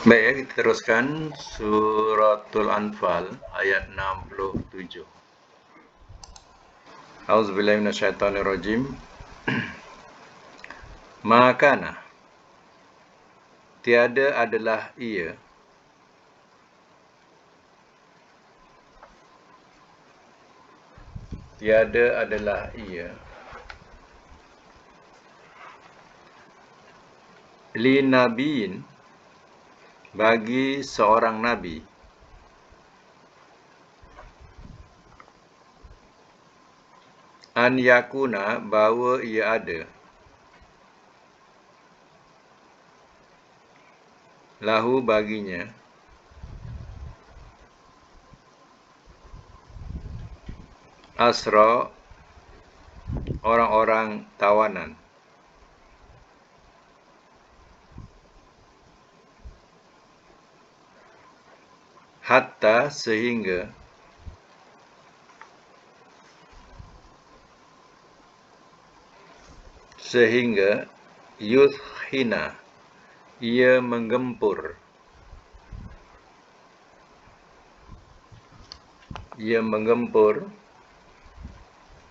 Baik ya, kita teruskan Suratul Anfal ayat 67. Auzubillahi minasyaitonirrajim. Makana, tiada adalah ia li nabiyin, bagi seorang nabi, an yakuna, bahawa ia ada, lahu, baginya, asra, orang-orang tawanan, hatta, sehingga yuthhina, ia menggempur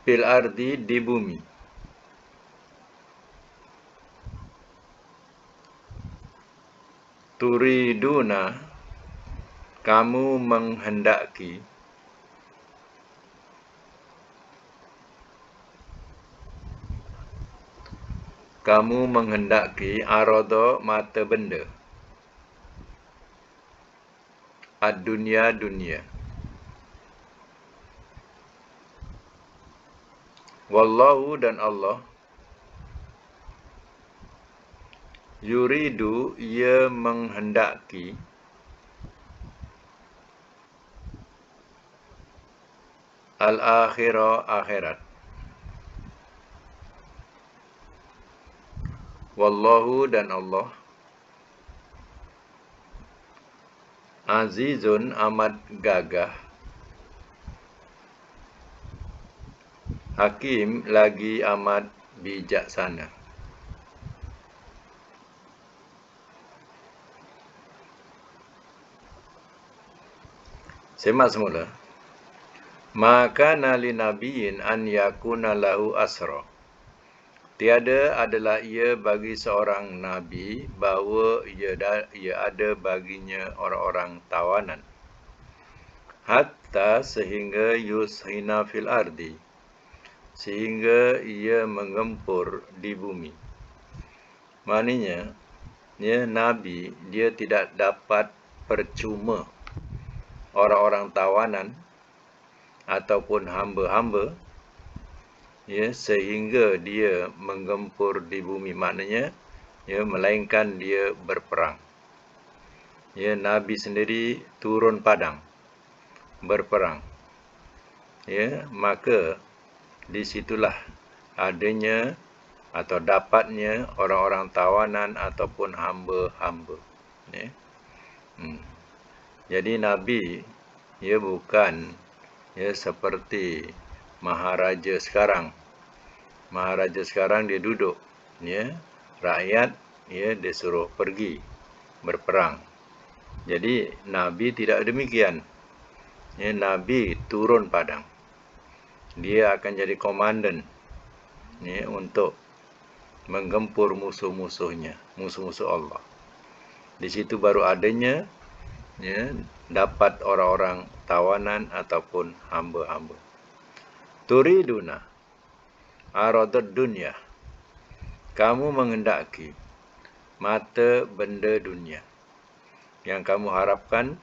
fil ardi, di bumi. Turiduna, kamu menghendaki, arada, mata benda, ad-dunya, dunia. Wallahu, dan Allah, yuridu, ia menghendaki, al-akhirah, akhirat. Wallahu, dan Allah, azizun, amat gagah, hakim, lagi amat bijaksana. Semak semula. Maka nali nabiyin an yakuna lahu asra. Tiada adalah ia bagi seorang nabi bahawa ia ada baginya orang-orang tawanan. Hatta, sehingga yushina fil ardi, sehingga ia menggempur di bumi. Maknanya, nabi dia tidak dapat percuma orang-orang tawanan ataupun hamba-hamba, sehingga dia menggempur di bumi. Maknanya, melainkan dia berperang. Nabi sendiri turun padang berperang. Maka disitulah adanya atau dapatnya orang-orang tawanan ataupun hamba-hamba. Jadi Nabi bukan seperti maharaja sekarang. Maharaja sekarang dia duduk, rakyat dia suruh pergi berperang. Jadi Nabi tidak demikian. Nabi turun padang. Dia akan jadi komandan untuk menggempur musuh-musuhnya, musuh-musuh Allah. Di situ baru adanya dapat orang-orang tawanan ataupun hamba-hamba. Turiduna aradad dunya, kamu menghendaki mata benda dunia. Yang kamu harapkan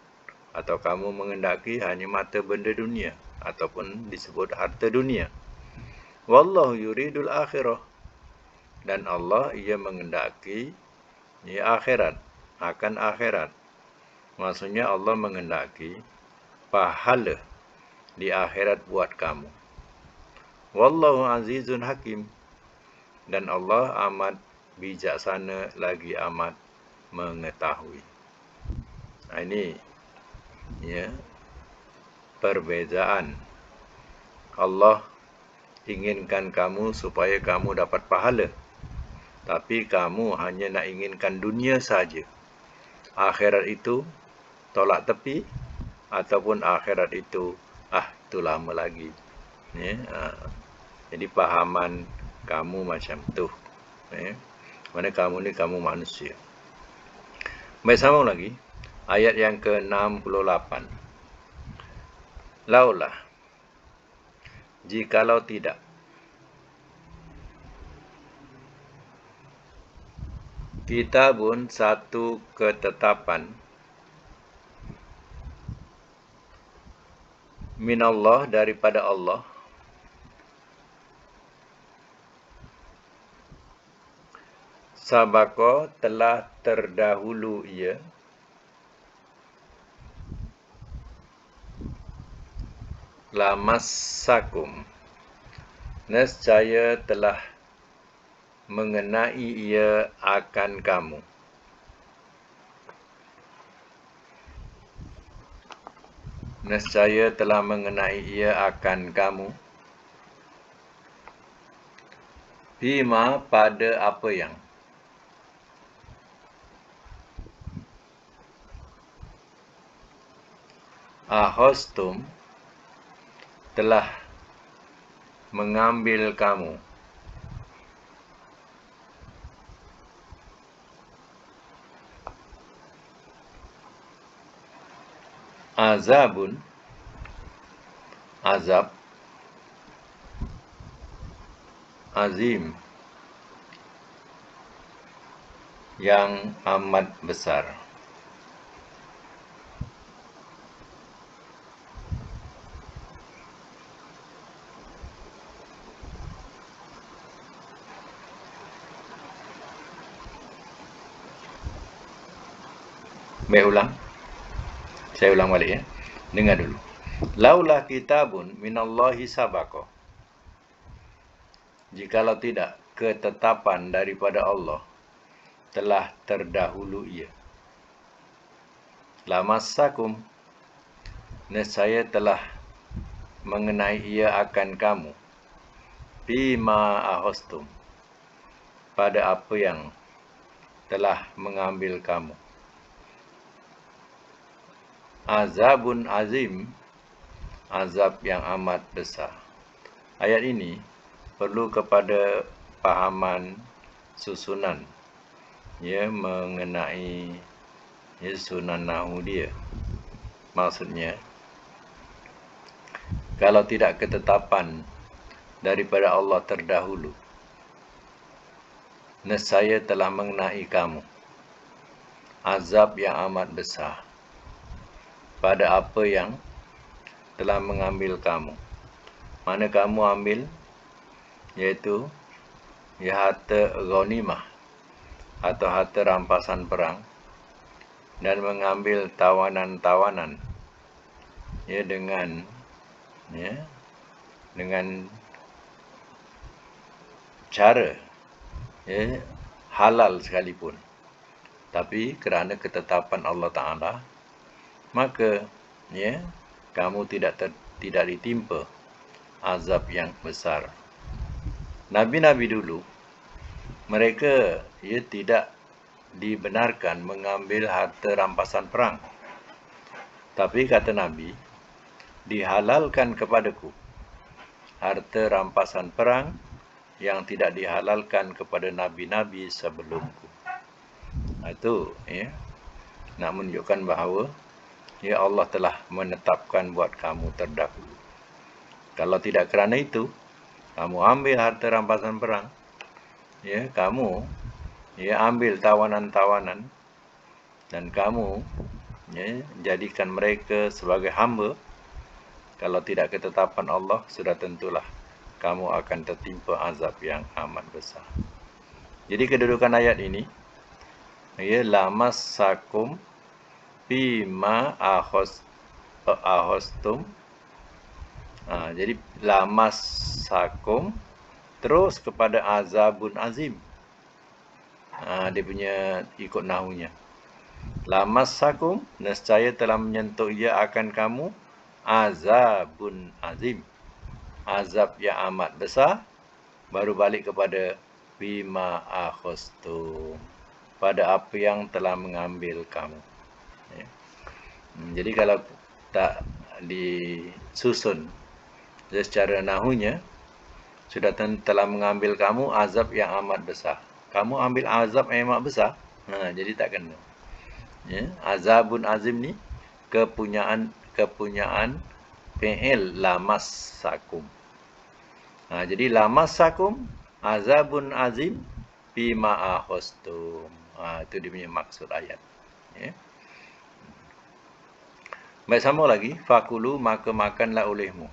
atau kamu menghendaki hanya mata benda dunia ataupun disebut harta dunia. Wallahu yuridul akhirah, dan Allah ia menghendaki akhirat, akan akhirat. Maksudnya Allah menghendaki pahala di akhirat buat kamu. Wallahu azizun hakim, dan Allah amat bijaksana lagi amat mengetahui. Ini perbezaan. Allah inginkan kamu supaya kamu dapat pahala, tapi kamu hanya nak inginkan dunia saja. akhirat itu tolak tepi, ataupun akhirat itu itu lama lagi. Ya, jadi pahaman kamu macam tu. Ya. Mana kamu ni kamu manusia. Baik, sambung lagi. Ayat yang ke-68. Laulah, jikalau tidak, kitabun satu ketetapan minallah daripada Allah, sabaqo telah terdahulu ia, lamassakum nescaya telah mengenai ia akan kamu. Nescaya telah mengenai ia akan kamu. Bima pada apa yang. Ahostum telah mengambil kamu. Azabun, azab, azim, yang amat besar. Baik, ulang. Saya ulang balik ya. Dengar dulu. Laulah kitabun minallahi sabaqo. Jikalau tidak, ketetapan daripada Allah telah terdahulu ia. Lamassakum, nescaya telah mengenai ia akan kamu. Bima ahostum, pada apa yang telah mengambil kamu. Azabun azim, azab yang amat besar. Ayat ini perlu kepada pahaman susunan, ya, mengenai susunan nahu dia. Maksudnya, kalau tidak ketetapan daripada Allah terdahulu, nescaya telah mengenai kamu azab yang amat besar pada apa yang telah mengambil kamu. Mana kamu ambil, iaitu harta ghanimah atau harta rampasan perang, dan mengambil tawanan-tawanan dengan cara halal sekalipun, tapi kerana ketetapan Allah Ta'ala, maka kamu tidak ditimpa azab yang besar. Nabi-nabi dulu, mereka tidak dibenarkan mengambil harta rampasan perang. Tapi kata Nabi, dihalalkan kepadaku harta rampasan perang yang tidak dihalalkan kepada nabi-nabi sebelumku. Itu nak menunjukkan bahawa Allah telah menetapkan buat kamu terdahulu. Kalau tidak kerana itu, kamu ambil harta rampasan perang, kamu ambil tawanan-tawanan, dan kamu jadikan mereka sebagai hamba, kalau tidak ketetapan Allah, sudah tentulah kamu akan tertimpa azab yang amat besar. Jadi kedudukan ayat ini, lamassakum bima ahostum. Jadi lamassakum terus kepada azabun azim. Dia punya ikut nahunya. Lamassakum, nescaya telah menyentuh ia akan kamu azabun azim, azab yang amat besar. Baru balik kepada bima akhostum. pada apa yang telah mengambil kamu. Ya. Jadi kalau tak disusun secara nahunya, sudah telah mengambil kamu azab yang amat besar. Kamu ambil azab yang amat besar, jadi tak kena. Ya. Azabun azim ni kepunyaan fi'il lamassakum. Jadi lamassakum azabun azim bima akhostum. Itu dia punya maksud ayat. Ya. Baik, sama lagi. Fakulu, maka makanlah olehmu.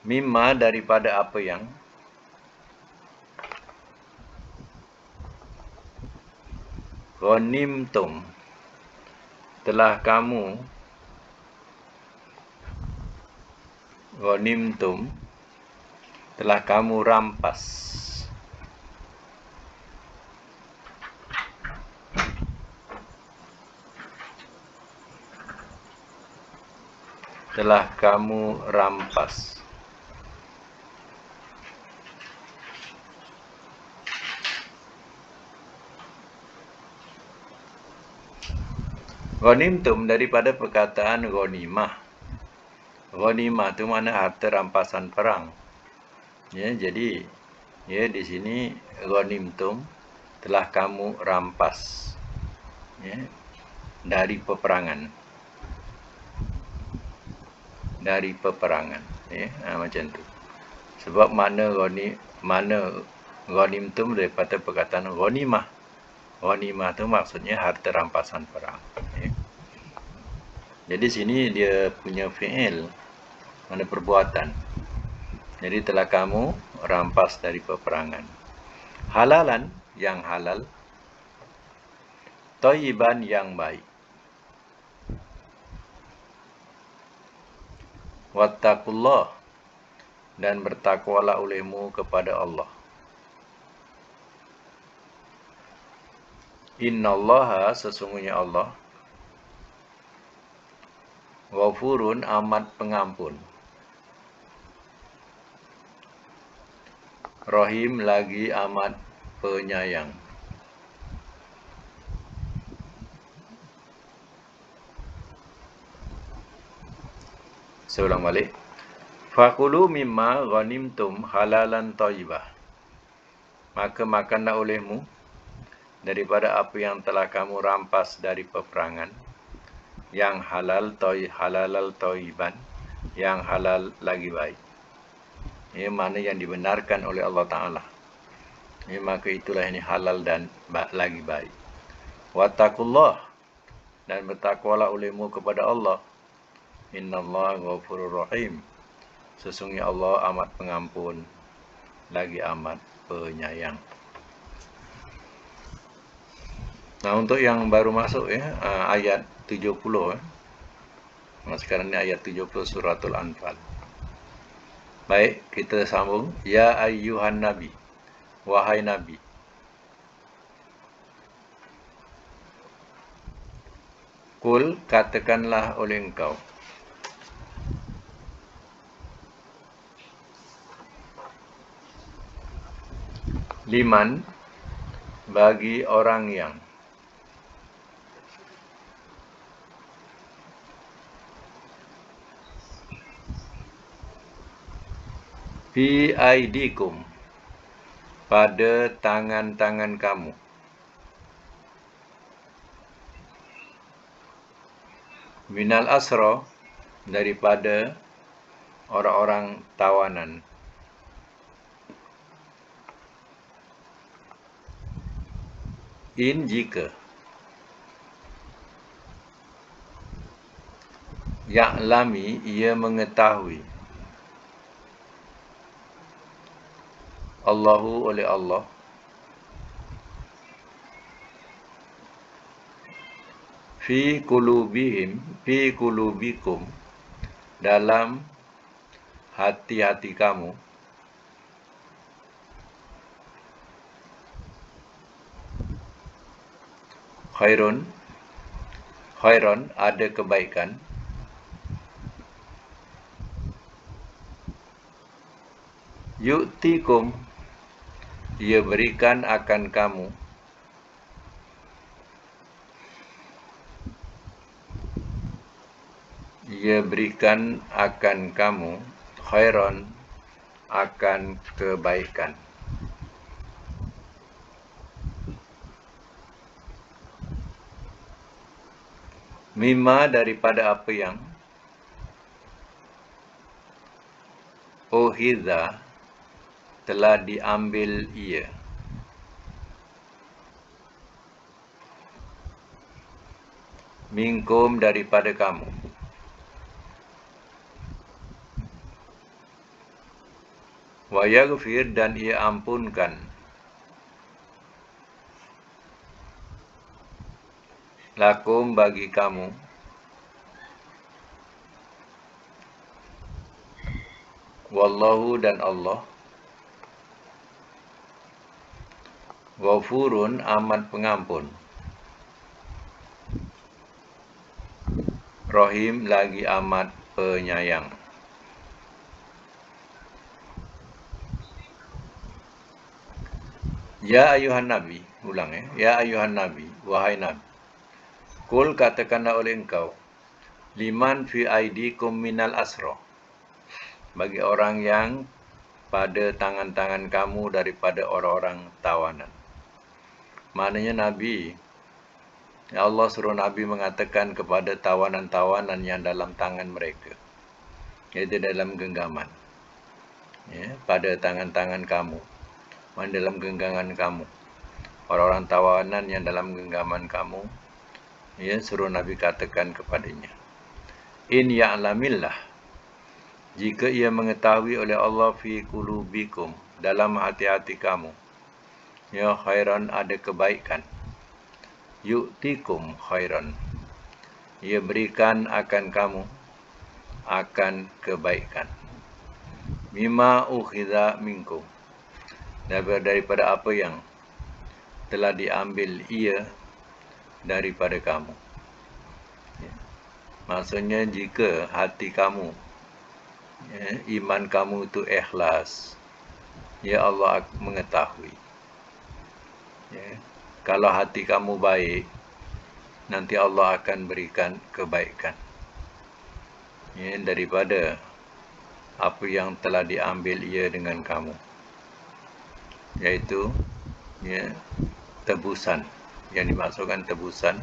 Mimma, daripada apa yang ghanimtum, telah kamu rampas. Telah kamu rampas. Ghanimtum daripada perkataan ghanimah. Ghanimah tu mana harta rampasan perang. Ya, jadi ya di sini ghanimtum telah kamu rampas. Ya, dari peperangan. Ya, macam tu. Sebab mana ghanimtum daripada perkataan ghanimah. Ghanimah tu maksudnya harta rampasan perang. Ya. Jadi sini dia punya fi'il, mana perbuatan. Jadi telah kamu rampas dari peperangan. Halalan, yang halal. Thayyiban, yang baik. Wattaqullah, dan bertakwalah olehmu kepada Allah. Innallaha, sesungguhnya Allah, ghafurun, amat pengampun. Rahim, lagi amat penyayang. Saya ulang balik. Fakulu mimma ghanimtum halalan thayyibah. Maka makanlah olehmu daripada apa yang telah kamu rampas dari peperangan, yang halal thayyiban, yang halal lagi baik. Ini mana yang dibenarkan oleh Allah Ta'ala. Ini maka itulah ini halal dan lagi baik. Wattaqullah, dan bertakwalah olehmu kepada Allah. Innallaha ghafurur rahim. Sesungguhnya Allah amat pengampun, lagi amat penyayang. Nah, untuk yang baru masuk ya, ayat 70 sekarang ni ayat 70 suratul Anfal. Baik, kita sambung. Ya ayyuhan nabi, wahai nabi. Kul, katakanlah oleh engkau. Liman, bagi orang yang fi aidikum, pada tangan-tangan kamu. Minal asra, daripada orang-orang tawanan. In, jika. Ya'lami, ia mengetahui. Allahu, oleh Allah. Fi kulubikum, dalam hati-hati kamu. Khairon, ada kebaikan. Yu'tikum, ia berikan akan kamu khairan akan kebaikan. Mimma daripada apa yang uhidha telah diambil ia, minkum daripada kamu, wa yaghfir dan ia ampunkan, lakum bagi kamu, wallahu dan Allah, ghafurun amat pengampun, rahim lagi amat penyayang. Ya ayuhan Nabi, ulang ya ayuhan Nabi, wahai Nabi. Kul katakanlah oleh engkau, liman fi aidikum minal asra, bagi orang yang pada tangan-tangan kamu daripada orang-orang tawanan. Maknanya Nabi, Allah suruh Nabi mengatakan kepada tawanan-tawanan yang dalam tangan mereka, iaitu dalam genggaman, pada tangan-tangan kamu, dalam genggaman kamu, orang-orang tawanan yang dalam genggaman kamu, suruh Nabi katakan kepadanya, in ya'lamillah, jika ia mengetahui oleh Allah fi qulubikum, dalam hati-hati kamu, khairan ada kebaikan, yu'tikum khairan, ia berikan akan kamu akan kebaikan, mimma ukhidha minkum, daripada apa yang telah diambil ia daripada kamu. Maksudnya jika hati kamu, iman kamu itu ikhlas, Allah mengetahui. Kalau hati kamu baik, nanti Allah akan berikan kebaikan daripada apa yang telah diambil ia dengan kamu, yaitu tebusan. Yang dimaksudkan tebusan,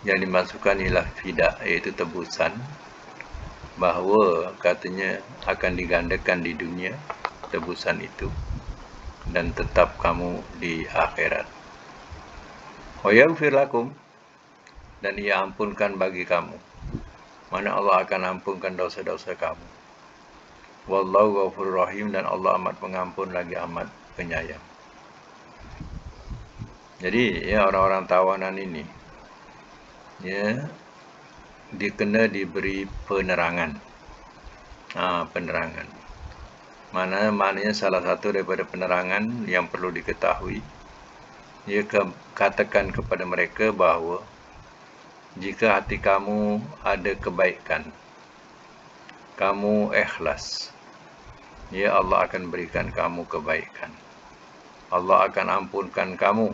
yang dimasukkan ialah fidak, iaitu tebusan, bahawa katanya akan digandakan di dunia tebusan itu dan tetap kamu di akhirat. Wa yaghfir lakum, dan ia ampunkan bagi kamu, mana Allah akan ampunkan dosa-dosa kamu. Wallahu ghafurur rahim, dan Allah amat pengampun lagi amat penyayang. Jadi orang-orang tawanan ini dikena diberi penerangan. Penerangan. Maknanya salah satu daripada penerangan yang perlu diketahui, katakan kepada mereka bahawa jika hati kamu ada kebaikan, kamu ikhlas, Allah akan berikan kamu kebaikan. Allah akan ampunkan kamu,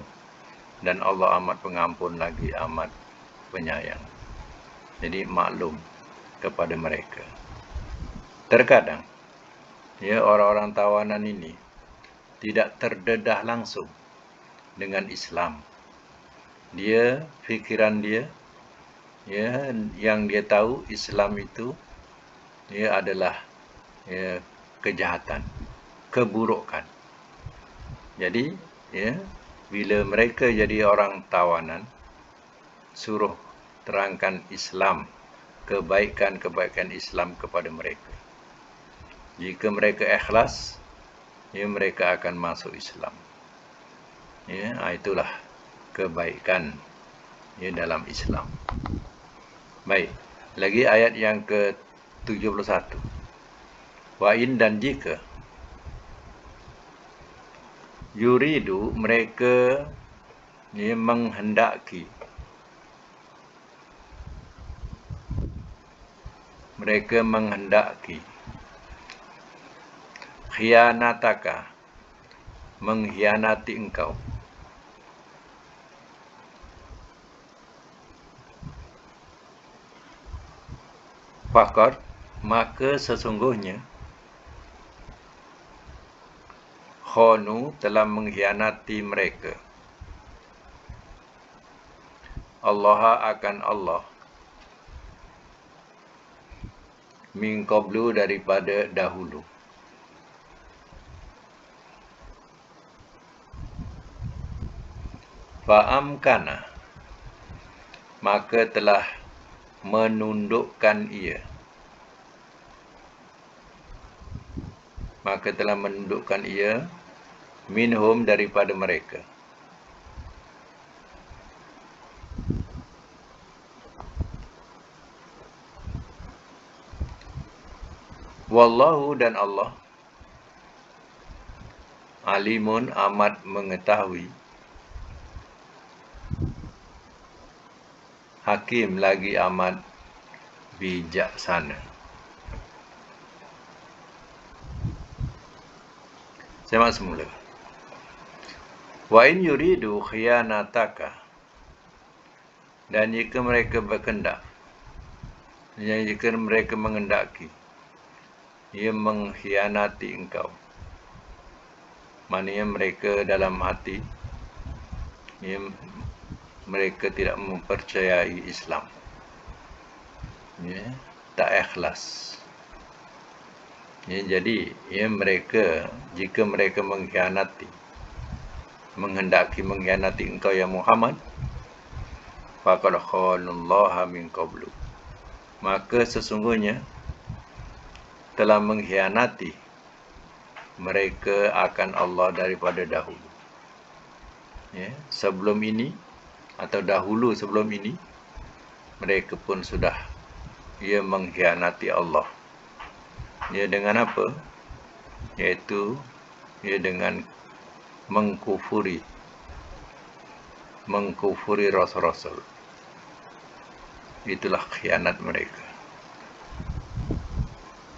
dan Allah amat pengampun lagi amat penyayang. Jadi maklum kepada mereka. Terkadang orang-orang tawanan ini tidak terdedah langsung dengan Islam. Fikiran dia, yang dia tahu Islam itu adalah kejahatan, keburukan. Jadi bila mereka jadi orang tawanan, suruh terangkan Islam, kebaikan-kebaikan Islam kepada mereka. Jika mereka ikhlas, mereka akan masuk Islam. Itulah kebaikan dalam Islam. Baik, lagi ayat yang ke-71. Wa in, dan jika yuridu, mereka menghendaki mereka menghendaki. Khianataka, mengkhianati engkau. Faqad, maka sesungguhnya khanu telah mengkhianati mereka. Allah akan Allah. Min qablu, daripada dahulu. Fa'amkana, maka telah menundukkan ia. Maka telah menundukkan ia minhum, daripada mereka. Wallahu, dan Allah alimun, amat mengetahui, hakim, lagi amat bijaksana. Semak semula. Wa in yuridu khiyanataka, dan jika mereka berkendak, jika mereka mengendaki, ia mengkhianati engkau. Maknanya mereka dalam hati, mereka tidak mempercayai Islam. Tak ikhlas. Jadi, mereka, jika mereka menghendaki mengkhianati engkau ya Muhammad, faqad khanallaha min qablu, maka sesungguhnya telah mengkhianati mereka akan Allah daripada dahulu. Sebelum ini, atau dahulu sebelum ini, mereka pun sudah mengkhianati Allah. Dengan apa? Iaitu dengan mengkufuri rasul-rasul. Itulah khianat mereka.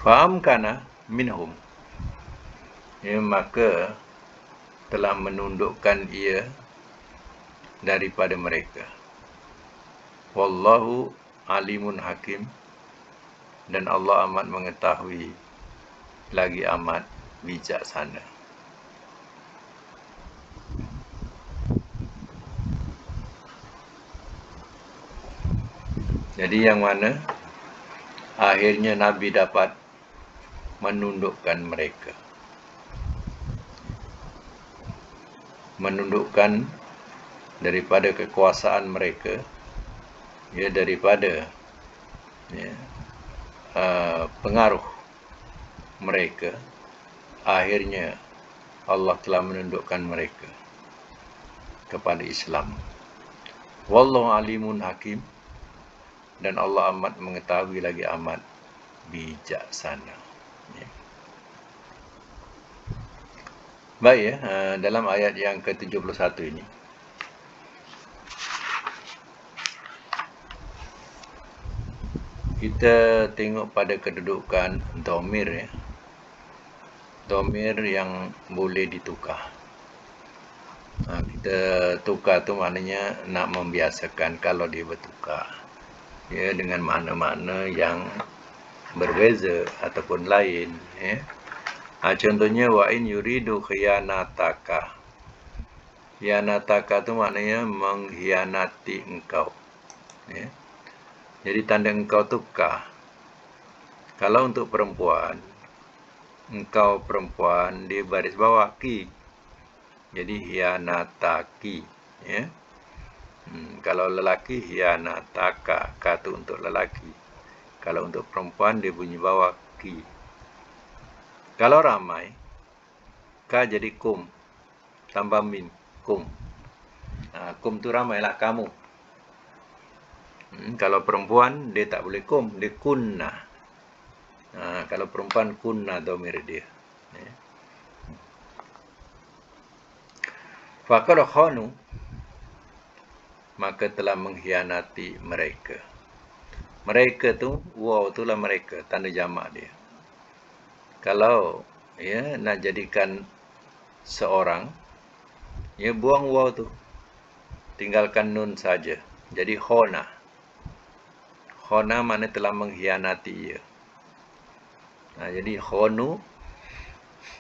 Fa'amkana minhum, maka telah menundukkan ia daripada mereka. Wallahu alimun hakim, dan Allah amat mengetahui, lagi amat bijaksana. Jadi yang mana akhirnya Nabi dapat menundukkan mereka. Menundukkan daripada kekuasaan mereka, daripada pengaruh mereka. Akhirnya Allah telah menundukkan mereka kepada Islam. Wallahu alimun hakim, dan Allah amat mengetahui, lagi amat bijaksana. Baik, dalam ayat yang ke-71 ini, kita tengok pada kedudukan dhamir. Dhamir yang boleh ditukar. Kita tukar tu maknanya nak membiasakan kalau dia bertukar, dengan makna-makna yang berbeza ataupun lain. Contohnya, wa in yuridu khiyanataka. Khiyanataka tu maknanya mengkhianati engkau. Jadi tanda engkau tukar. Kalau untuk perempuan, engkau perempuan, di baris bawah ki. Jadi khianataki. Kalau lelaki, khianataka. Ka tu untuk lelaki. Kalau untuk perempuan, dia bunyi bawah ki. Kalau ramai, ka jadi kum, tambah min, kum. Kum tu ramailah, kamu. Kalau perempuan, dia tak boleh kum, dia kunna. Kalau perempuan, kunna dhamir dia. Faqad khanu, maka telah mengkhianati mereka. Mereka tu, waw tu lah mereka, tanda jamak dia. Kalau ya nak jadikan seorang, ya buang waw tu. Tinggalkan nun saja. Jadi khona. Khona mana telah mengkhianati ia. Jadi khonu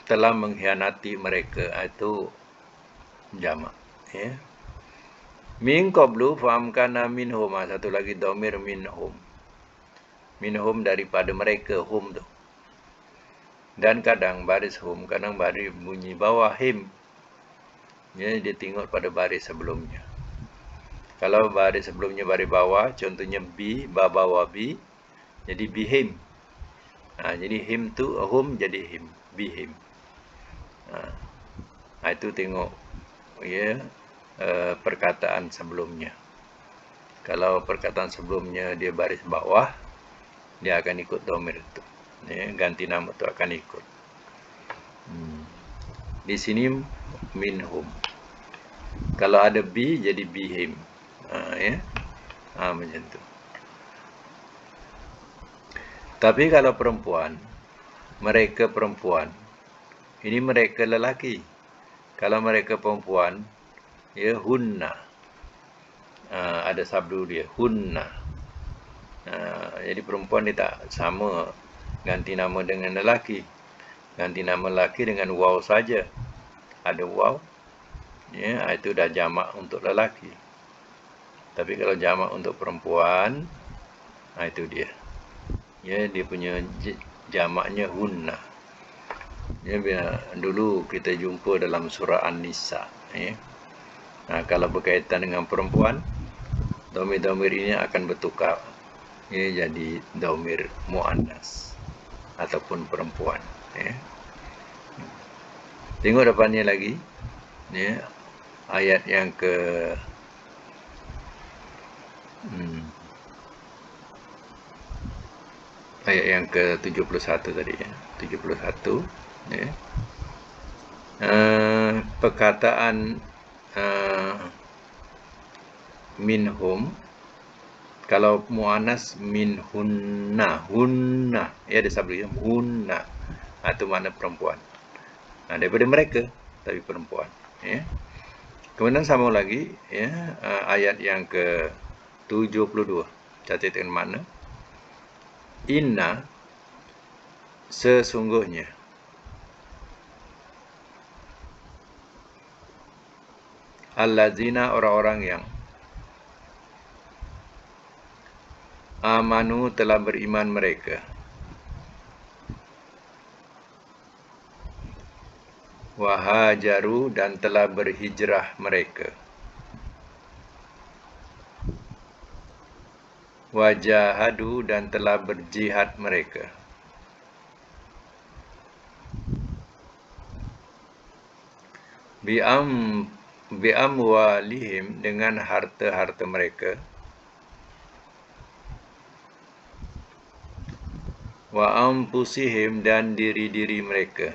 telah mengkhianati mereka. Itu jamak. Ya. Min qablu fahamkana minhum. Satu lagi domir minhum. Minhum daripada mereka, hum tu. Dan kadang baris hum, kadang baris bunyi bawah him. Ya, dia tengok pada baris sebelumnya. Kalau baris sebelumnya baris bawah, contohnya B, bawah B, jadi bihim. Jadi him tu, hum jadi him, bihim. Itu tengok ya perkataan sebelumnya. Kalau perkataan sebelumnya dia baris bawah, dia akan ikut domir itu. Ya, ganti nama itu akan ikut. Di sini minhum. Kalau ada B jadi bihim. Ya. Macam tu. Tapi kalau perempuan, mereka perempuan. Ini mereka lelaki. Kalau mereka perempuan, ya hunna. Ada sabdu dia, hunna. Jadi perempuan dia tak sama ganti nama dengan lelaki. Ganti nama lelaki dengan waw saja. Ada waw. Ya, itu dah jamak untuk lelaki. Tapi kalau jamak untuk perempuan, itu dia. Ya, dia punya jamaknya hunna. Ya, dulu kita jumpa dalam surah An-Nisa. Ya. Kalau berkaitan dengan perempuan, domir-domir ini akan bertukar. Ya, jadi domir muannas ataupun perempuan. Ya. Tengok depannya lagi. Ya, ayat yang ayat yang ke-71 tadi ya. 71 ya. Perkataan minhum, kalau muannas minhunna, hunna, ya ada sabdu hunna. Itu makna perempuan. Daripada mereka, tapi perempuan. Ya. Kemudian sama lagi, ya, ayat yang ke-72. Catatkan makna. Inna, sesungguhnya. Allazina, orang-orang yang amanu, telah beriman mereka. Wahajaru, dan telah berhijrah mereka. Wajahadu, dan telah berjihad mereka. Bi'amwalihim, dengan harta-harta mereka. Wa anfusihim, dan diri-diri mereka.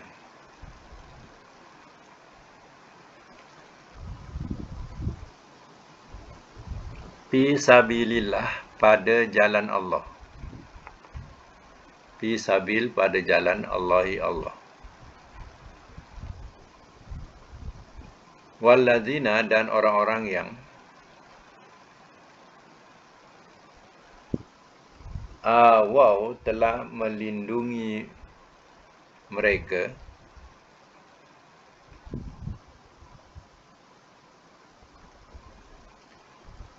Fi sabilillah, pada jalan Allah. Fi sabil, pada jalan Allahi Allah. Walladzina, dan orang-orang yang awaw, telah melindungi mereka.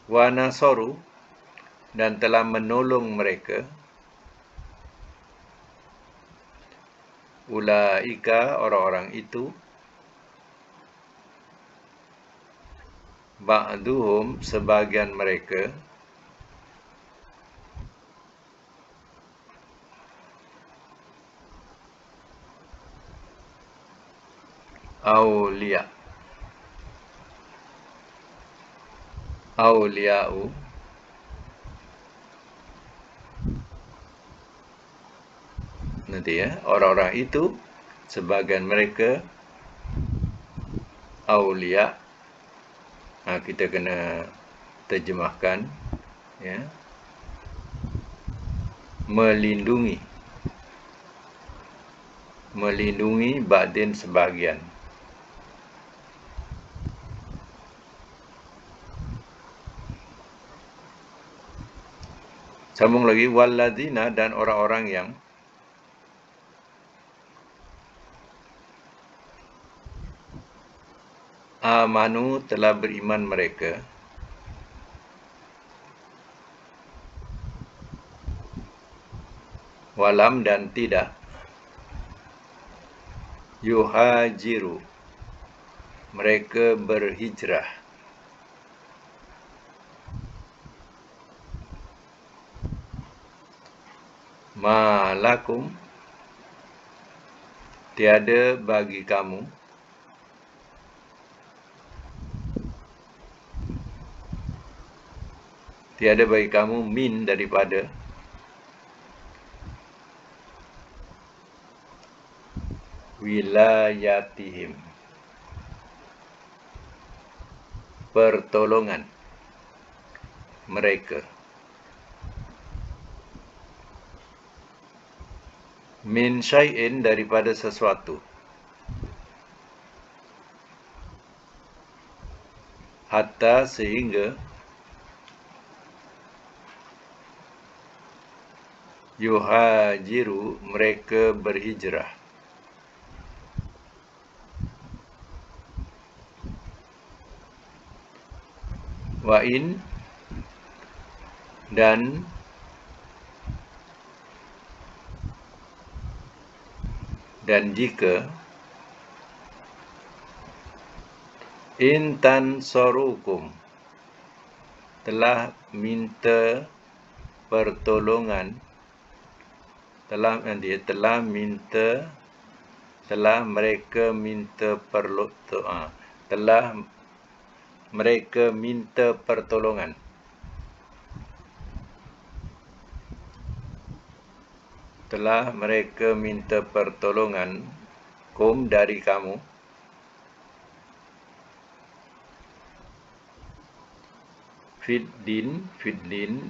Wa nasaru, dan telah menolong mereka. Ulaika, orang-orang itu. Ba'duhum, sebagian mereka. Awliya, awliya'u, nanti ya, orang-orang itu, sebagian mereka, awliya. Kita kena terjemahkan, ya. melindungi, melindungi ba'din sebahagian. Sambung lagi, walladzina, dan orang-orang yang amanu, telah beriman mereka, walam, dan tidak, yuhajiru, mereka berhijrah, malakum, tiada bagi kamu, min, daripada, wilayatihim, pertolongan mereka, min syai'in, daripada sesuatu, hatta, sehingga, yuhajiru, mereka berhijrah, wa in, dan jika, intan sorukum, telah minta pertolongan, telah mereka minta pertolongan, kum, dari kamu, fiddin,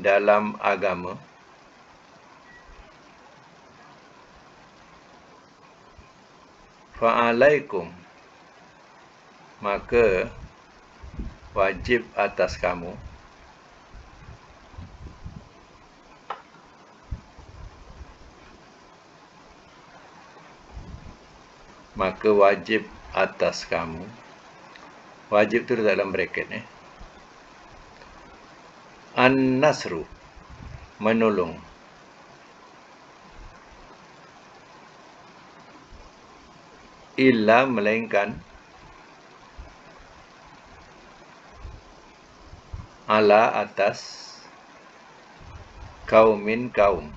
dalam agama, fa'alaikum, maka wajib atas kamu, wajib itu dalam bracket, an-nasru, menolong, illa, melainkan, ala, atas, kaumin, kaum,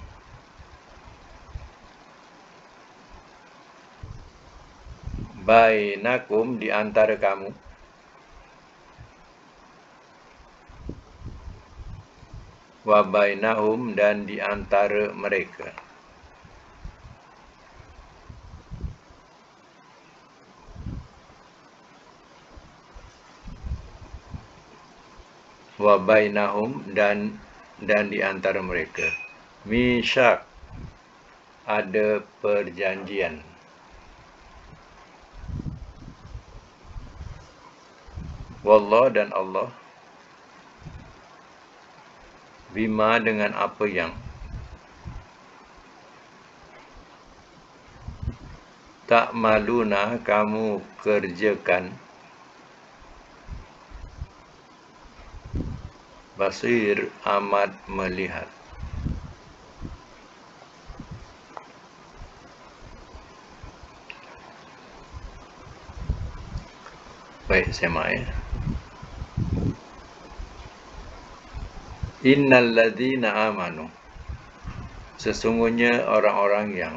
bainakum, di antara kamu, wa bainahum, dan di antara mereka, wa bainahum, dan di antara mereka, misyak, ada perjanjian, wallah, dan Allah, bima, dengan apa yang, ta'maluna, kamu kerjakan, basir, amat melihat. Baik, saya Innal ladzina amanu, sesungguhnya orang-orang yang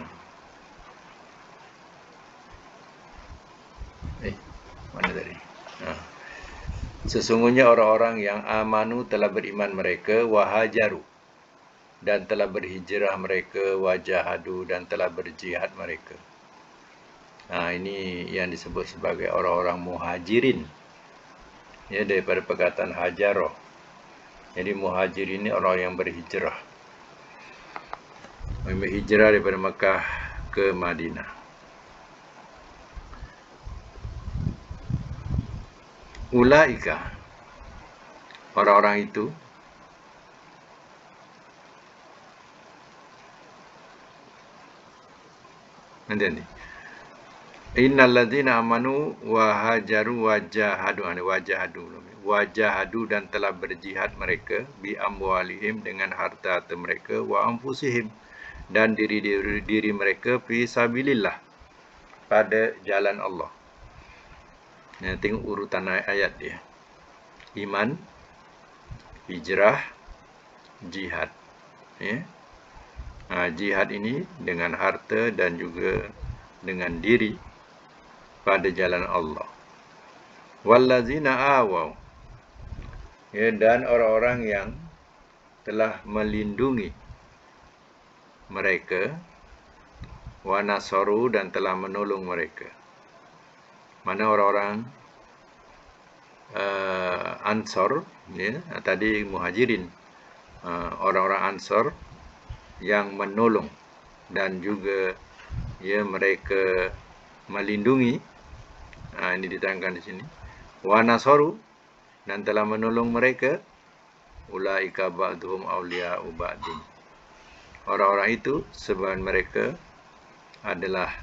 mana tadi? Sesungguhnya orang-orang yang amanu, telah beriman mereka, wahajaru, dan telah berhijrah mereka, wajahadu, dan telah berjihad mereka. Ini yang disebut sebagai orang-orang muhajirin, ya, daripada perkataan hajaroh. Jadi muhajirin ini orang yang berhijrah. hijrah daripada Mekah ke Madinah. Ulaika, orang-orang itu, nanti. Innal ladzina amanu wa hajaru wajahadu dan telah berjihad mereka bi amwalihim dengan harta mereka wa anfusihim dan diri mereka fi sabilillah pada jalan Allah. Tengok urutan ayat dia. Iman, hijrah, jihad. Ya. Jihad ini dengan harta dan juga dengan diri pada jalan Allah. Wallazina awaw, ya, dan orang-orang yang telah melindungi mereka, wa nasaru dan telah menolong mereka. Mana orang-orang Ansor, ya, tadi Muhajirin, orang-orang Ansor yang menolong dan juga ya mereka melindungi. Ini diterangkan di sini. Wa nasaru dan telah menolong mereka. Ulaika ba'duhum awliya'u ba'din. Orang-orang itu sebahagian mereka adalah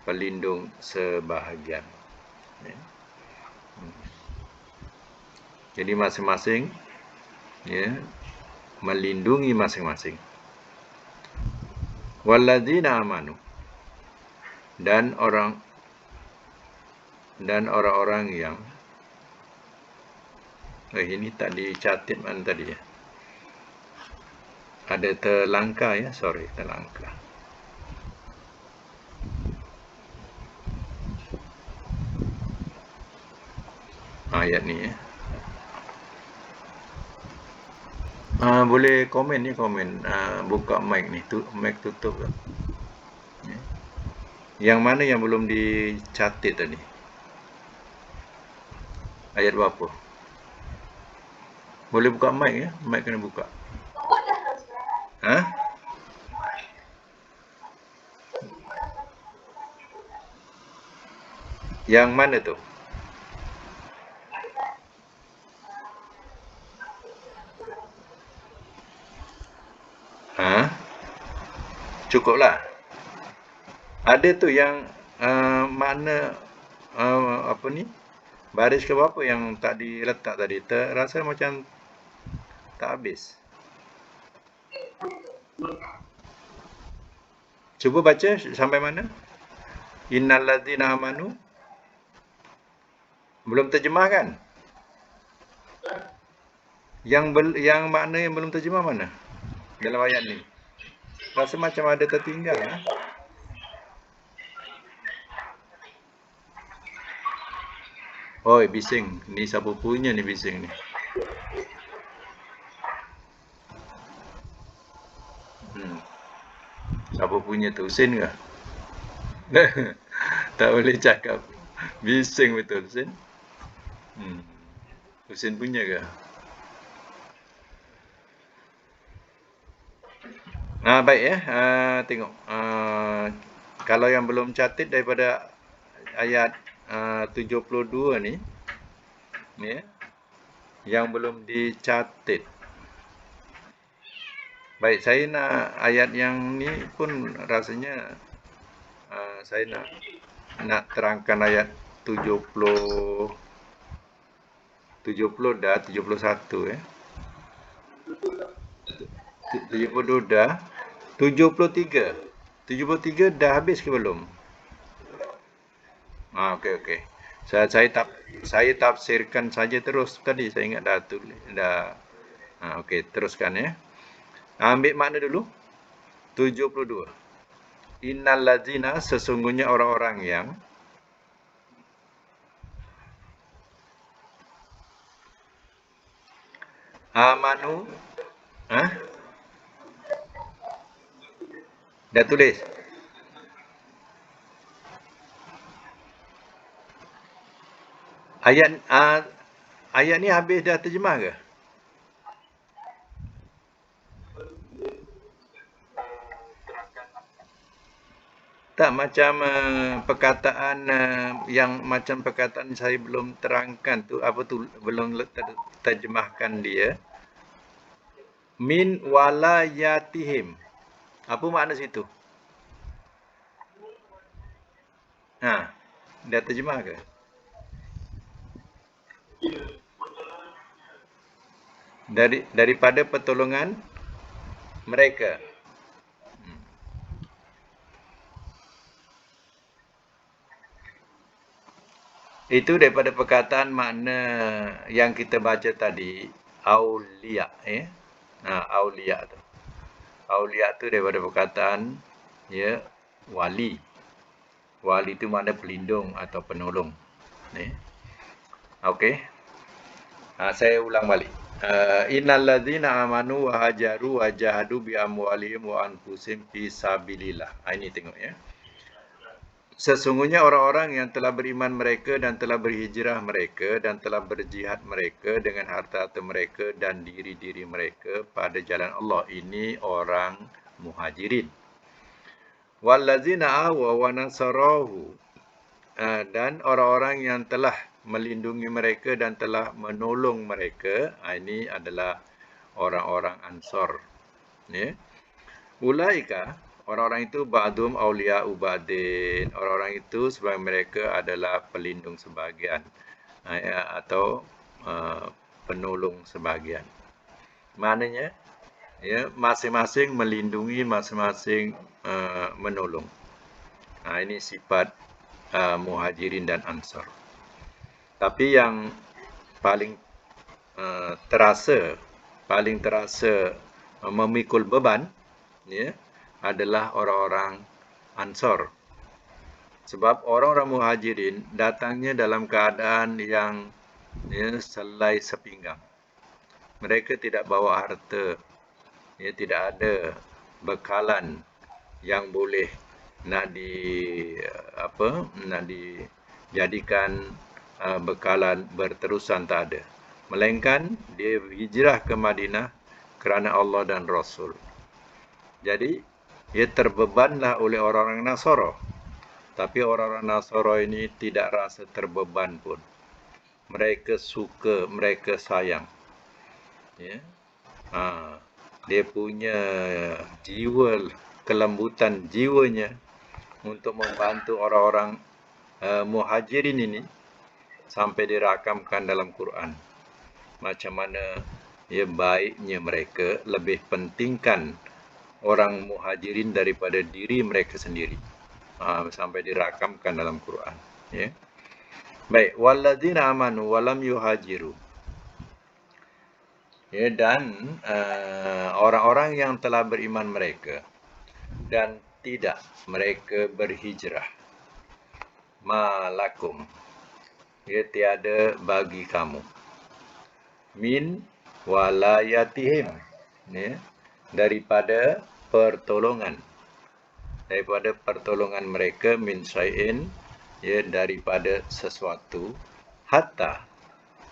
pelindung sebahagian. Ya. Jadi masing-masing ya melindungi masing-masing. Walladzina amanu dan orang-orang yang ini tak dicatat mana tadi ya. Ada terlangkah ya, terlangkah. Ayat ni ya. Boleh komen ni, buka mic ni, mic tutup kan. Ya. Yang mana yang belum dicatat tadi? Ayat berapa? Boleh buka mic ya, mic kena buka. Yang mana tu? Cukuplah. Ada tu yang makna apa ni? Baris ke berapa yang tak diletak tadi? Terasa macam tak habis. Cuba baca sampai mana? Innal ladzina amanu. Belum terjemah kan? Yang makna yang belum terjemah mana? Dalam ayat ni. Rasa macam ada tertinggal. Oi, bising. Ni siapa punya ni bising ni? Siapa punya tu? Husin ke? Tak boleh cakap. Bising betul, Husin. Husin punya ke? Baik ya. Tengok. Kalau yang belum catat daripada ayat 72 ni, ya, yang belum dicatat. Baik, saya nak ayat yang ni pun rasanya saya nak terangkan ayat 70 dah, 71 ya. 70 dah. 73 dah habis ke belum? Okey. Saya tafsirkan saja terus tadi. Saya ingat dah tulis dah. Okey, teruskan ya. Ambil makna dulu. 72. Innal ladzina, sesungguhnya orang-orang yang amanu. Dah tulis? Ayat ni habis dah terjemah ke? Tak macam perkataan yang macam perkataan saya belum terangkan tu, apa tu, belum terjemahkan dia. Min walayatihim. Apa makna situ? Ha, dah terjemah ke? Daripada pertolongan mereka. Itu daripada perkataan makna yang kita baca tadi, aulia, aulia tu. Aulia tu daripada perkataan ya wali. Wali itu makna pelindung atau penolong. Okey. Saya ulang balik. Innal ladzina amanu wa hajaru wa jahadu bi amwalihim wa anfusihim fi sabilillah. Ini tengok ya. Sesungguhnya orang-orang yang telah beriman mereka dan telah berhijrah mereka dan telah berjihad mereka dengan harta-harta mereka dan diri-diri mereka pada jalan Allah. Ini orang muhajirin. Wallazina awaw wa nasarahu, dan orang-orang yang telah melindungi mereka dan telah menolong mereka, ini adalah orang-orang Ansar. Ya. Ulaika, orang-orang itu ba'dhum awliya'u ba'din. Orang-orang itu sebagian mereka adalah pelindung sebagian, atau penolong sebagian. Maknanya ya, masing-masing melindungi, masing-masing menolong. Ini sifat muhajirin dan ansar. Tapi yang paling terasa memikul beban ya, adalah orang-orang ansar. Sebab orang-orang muhajirin datangnya dalam keadaan yang ya, selai sepinggang. Mereka tidak bawa harta, ya, tidak ada bekalan yang boleh nak dijadikan bekalan berterusan, tak ada. Melainkan dia hijrah ke Madinah kerana Allah dan Rasul. Jadi ia terbebanlah oleh orang-orang Nasara. Tapi orang-orang Nasara ini tidak rasa terbeban pun. Mereka suka, mereka sayang. Ya. Dia punya jiwa, kelembutan jiwanya untuk membantu orang-orang muhajirin ini sampai dirakamkan dalam Quran. Macam mana ya baiknya mereka lebih pentingkan orang muhajirin daripada diri mereka sendiri. Sampai dirakamkan dalam Quran. Ya. Baik, walladzina amanu walam yuhajiru. Ya, dan orang-orang yang telah beriman mereka dan tidak mereka berhijrah. Malakum, ya, tiada bagi kamu. Min walayatihim, ya, daripada pertolongan. Daripada pertolongan mereka, min syai'in, ya, daripada sesuatu, hatta,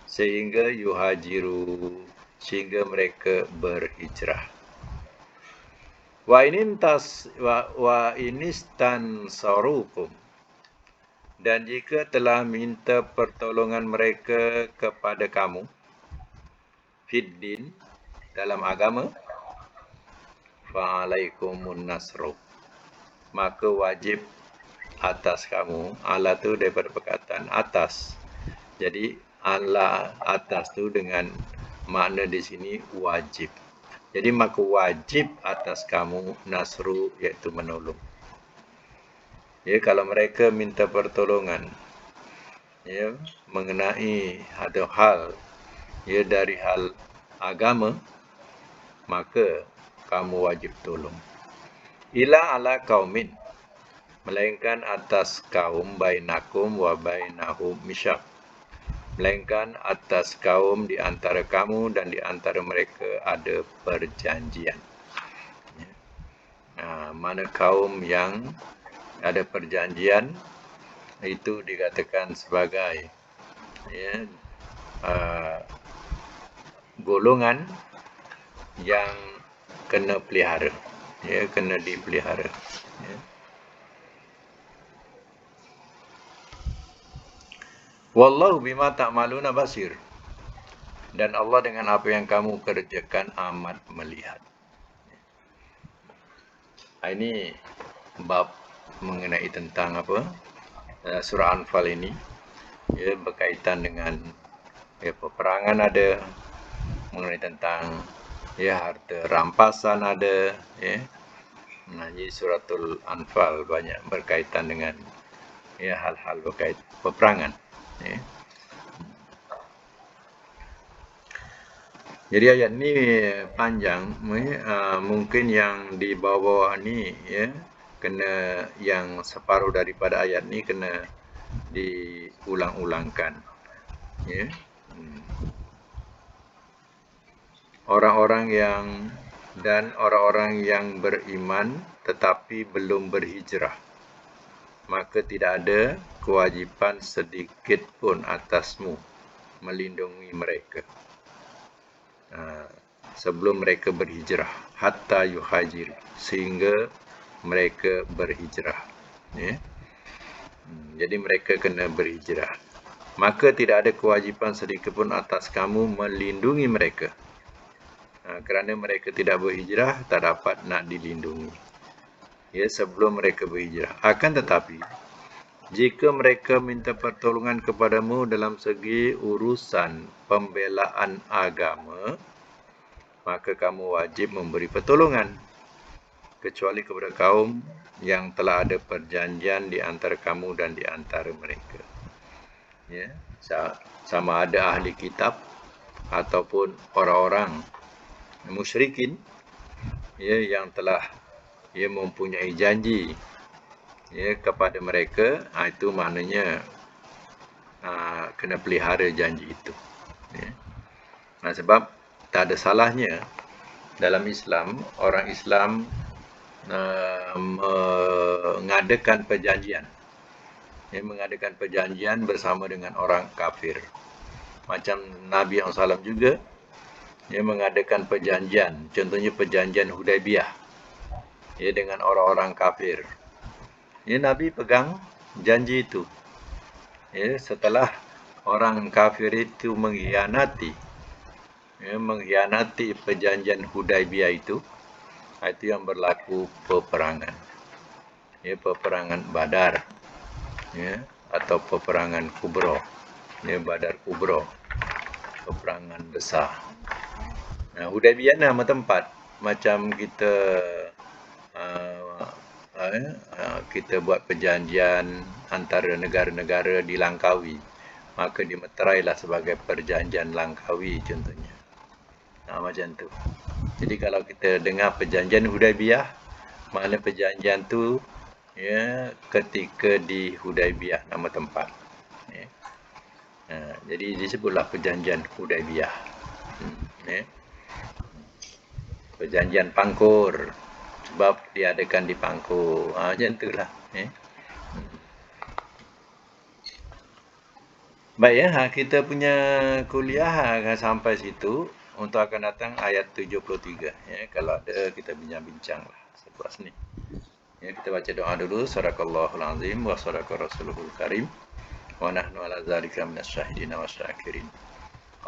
sehingga yuhajiru, sehingga mereka berhijrah. Wa inistansarukum, dan jika telah minta pertolongan mereka kepada kamu, fiddin, dalam agama, fa'alaikumun nasru, maka wajib atas kamu. Ala tu daripada perkataan atas. Jadi ala atas tu dengan makna di sini wajib. Jadi maka wajib atas kamu nasru, iaitu menolong. Ya, kalau mereka minta pertolongan ya mengenai ada hal ya dari hal agama, maka kamu wajib tolong. Ila ala qaumin, melainkan atas kaum, bainakum wa bainahum misyak, melainkan atas kaum di antara kamu dan di antara mereka ada perjanjian. Mana kaum yang ada perjanjian itu dikatakan sebagai ya, golongan yang kena pelihara, ya, kena dipelihara. Ya. Wallahu bima ta'maluna basir. Dan Allah dengan apa yang kamu kerjakan amat melihat. Ini bab mengenai tentang apa? Surah Anfal ini ya, berkaitan dengan ya, peperangan ada, mengenai tentang ya harta rampasan ada ya. Nah, jadi suratul Anfal banyak berkaitan dengan ya hal-hal berkaitan peperangan ya. Jadi ayat ni panjang, mungkin yang di bawah ni ya kena yang separuh daripada ayat ni kena diulang-ulangkan ya. Orang-orang yang beriman tetapi belum berhijrah, maka tidak ada kewajipan sedikit pun atasmu melindungi mereka sebelum mereka berhijrah, hatta yuhajir, sehingga mereka berhijrah ya. Jadi mereka kena berhijrah, maka tidak ada kewajipan sedikit pun atas kamu melindungi mereka kerana mereka tidak berhijrah, tak dapat nak dilindungi ya sebelum mereka berhijrah. Akan tetapi jika mereka minta pertolongan kepadamu dalam segi urusan pembelaan agama, maka kamu wajib memberi pertolongan, kecuali kepada kaum yang telah ada perjanjian di antara kamu dan di antara mereka. Ya, sama ada ahli kitab ataupun orang-orang musyrikin ya, yang telah ya, mempunyai janji ya, kepada mereka, itu maknanya kena pelihara janji itu ya. Sebab tak ada salahnya dalam Islam, orang Islam mengadakan perjanjian ya, mengadakan perjanjian bersama dengan orang kafir. Macam Nabi SAW juga ya, mengadakan perjanjian, contohnya perjanjian Hudaibiyah ya, dengan orang-orang kafir ya. Nabi pegang janji itu ya, setelah orang kafir itu mengkhianati perjanjian Hudaibiyah itu yang berlaku peperangan ya, peperangan Badar ya, atau peperangan Kubra ya, Badar Kubra, peperangan besar. Hudaibiyah nama tempat, macam kita kita buat perjanjian antara negara-negara di Langkawi, maka dimeterailah sebagai perjanjian Langkawi contohnya. Macam tu. Jadi kalau kita dengar perjanjian Hudaibiyah, makna perjanjian tu ya, ketika di Hudaibiyah nama tempat ya. Jadi disebutlah perjanjian Hudaibiyah ya. Perjanjian Pangkur sebab diadakan di Pangkur, macam itulah ya. Baik ya, kita punya kuliah akan sampai situ. Untuk akan datang ayat 73 ya. Kalau ada kita bincang-bincang lah selepas ni. Ya, kita baca doa dulu. Sadaqallahul azim wa sadaqa rasuluhul karim wa nahnu ala zalika minasyahidin wa syakirin.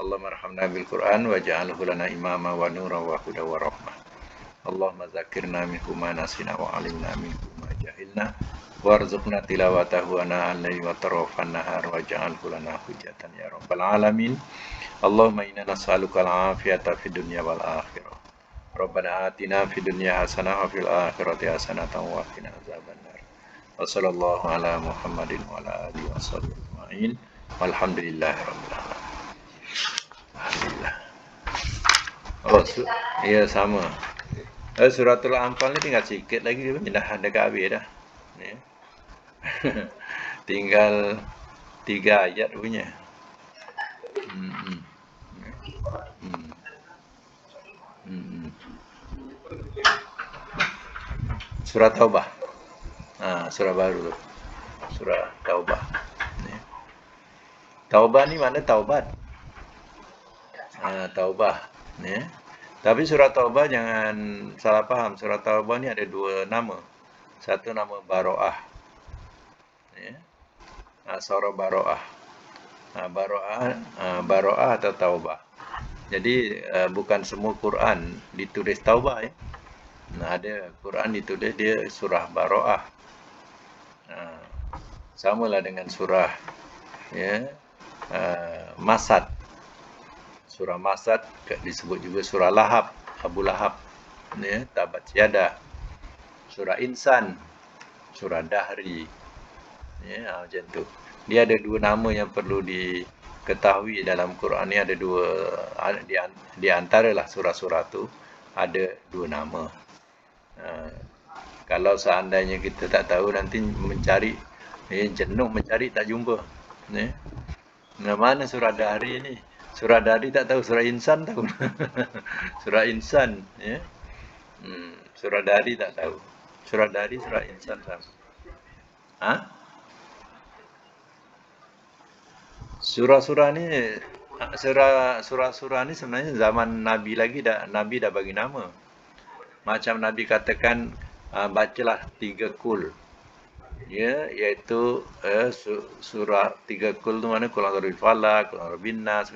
Allahumma arhamna bil Qur'an waj'alhu lana imama wa nura wa huda wa rahmah. Allahumma zakirna minhu ma nasina wa alimna minhu ma jahilna warzuqna tilawatahu ana al-laili wa tarafan nahar waj'alhu lana hujjatan ya rabbal alamin. Allahumma inna nas'aluka al-afiyata fid dunya wal akhirah. Rabbana atina fid dunya hasanah wa fil akhirati hasanah wa qina azabannar. Wa sallallahu ala Muhammadin wa ala alihi wa sahbihi ajma'in. Walhamdulillahirabbil alamin. Alhamdulillah. Ya sama. Suratul Anfal ni tinggal sikit lagi, dah dekat habis dah. Ya. Tinggal 3 ayat punya. Surah Taubah. Surah baru. Surah Taubah. Ya. Taubah ni mana taubat? Taubah. Ya. Tapi surah Taubah jangan salah faham. Surah Taubah ni ada 2 nama. Satu nama Baro'ah. Ya. Surah Baro'ah. Baro'ah atau taubah. Jadi bukan semua Quran ditulis taubah ya. Nah, ada Quran ditulis dia surah Baro'ah. Samalah dengan surah ya Masad. Surah Masad disebut juga surah Lahab, Abu Lahab. Ya, Tabat Yada. Surah Insan, surah Dahri. Ya, macam tu. Dia ada dua nama yang perlu diketahui dalam Quran ni, ada dua di antaralah surah-surah tu ada dua nama. Kalau seandainya kita tak tahu nanti mencari jenuh mencari tak jumpa. Nah, mana surah Dahri ni? Surah Dahri tak tahu, surah Insan tahu. Surah Insan ya. Surah Dahri tak tahu. Surah Dahri, surah Insan sama. Ha? Surah-surah ni surah-surah ni sebenarnya zaman Nabi lagi Nabi dah bagi nama. Macam Nabi katakan bacalah 3 kul. Ya, iaitu surah 3 kul tu mana Qul a'udzu birabbil Qul a'udzu binnas,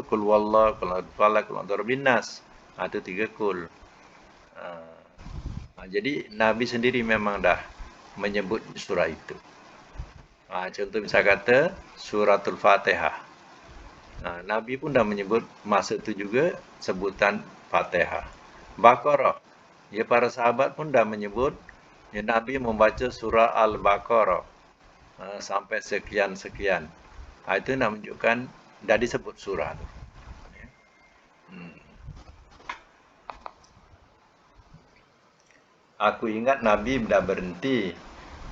Qul huwallahu, Qul a'udzu birabbil Qul a'udzu binnas. Itu 3 kul. Jadi Nabi sendiri memang dah menyebut surah itu. Contoh misal kata suratul Fatihah. Nabi pun dah menyebut masa itu juga sebutan Fatihah. Baqarah. Ya, para sahabat pun dah menyebut ya, Nabi membaca surah Al-Baqarah sampai sekian-sekian. Itu nak menunjukkan dah disebut surah tu. Aku ingat Nabi dah berhenti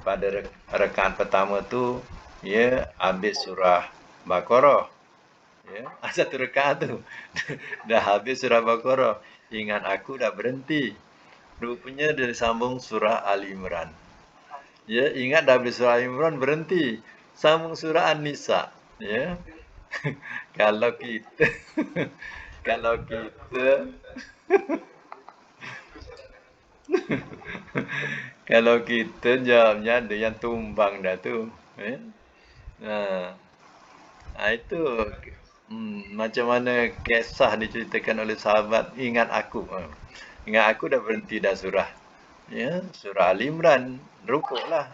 pada rakaat pertama tu, ya, habis surah Baqarah. Ya, satu rakaat tu dah habis surah Baqarah. Ingat aku dah berhenti. Rupanya dia sambung surah Ali Imran. Ya, ingat dah habis surah Ali Imran berhenti. Sambung surah An-Nisa. Ya. Kalau kita kalau kita kalau kita jawabnya ada yang tumbang dah tu. Ya. Itu macam mana kisah diceritakan oleh sahabat. Ingat aku. Ingat aku dah berhenti dah surah. Ya, surah Ali Imran. Rukuklah.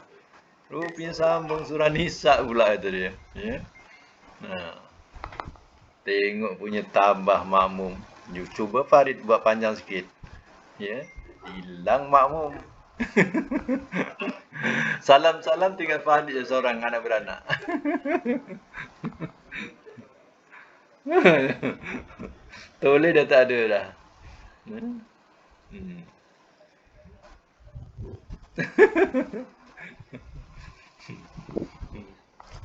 Rupanya sambung surah Nisa pula itu dia. Ya. Tengok punya tabah makmum. You cuba Farid buat panjang sikit. Ya. Hilang makmum. Salam-salam tinggal Farid je seorang anak beranak. Toleh dah tak ada dah.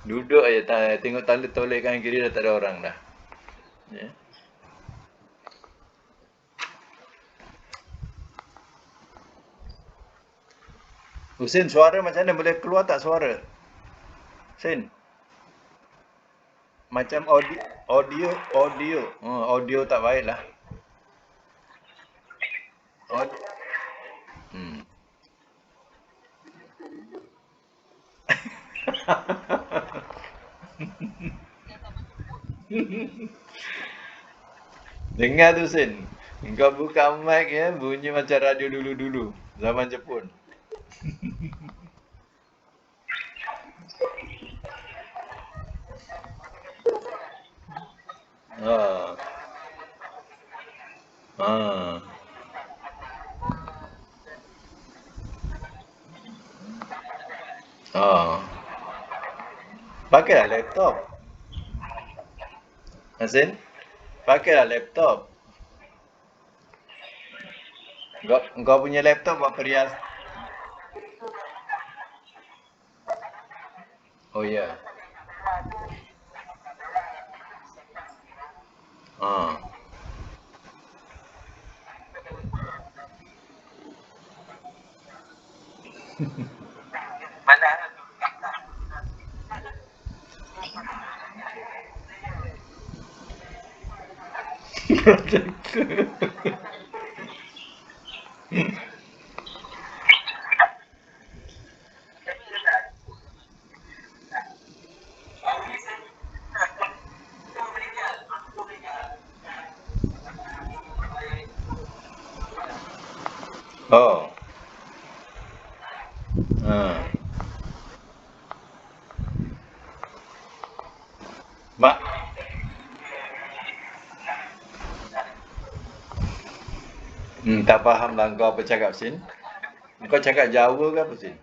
Duduk aja tengok tanda toleh kanan kiri dah tak ada orang dah. Ya. Husin, suara macam mana? Boleh keluar tak suara? Husin. Macam audio tak baik lah. Dengar tu Husin. Kau buka mic ya, bunyi macam radio dulu-dulu. Zaman Jepun. Ah. Ah. Ah. Pakailah laptop. Husin, pakailah laptop. Kau punya laptop buat perias. Oh ya. Ah. Oh. Ha. Mak, tak faham lah kau apa cakap Sin. Kau cakap Jawa ke apa Sin?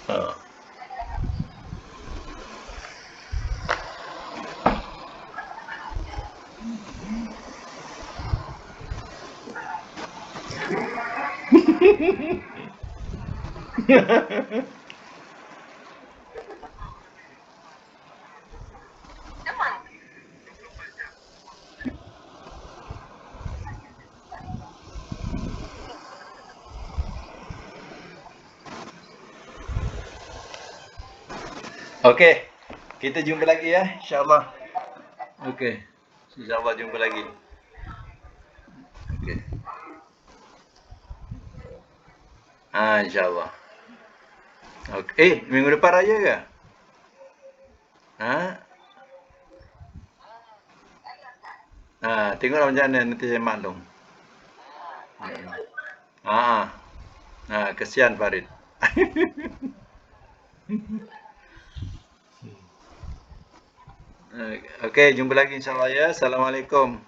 Ha. Okey. Kita jumpa lagi ya, insya-Allah. Okey. Insya-Allah jumpa lagi. Okey. Insya-Allah. Okey. Minggu depan raya ke? Ha? Tengoklah macam mana nanti saya maklum. Kesian Farid. Okey, jumpa lagi insya-Allah ya. Assalamualaikum.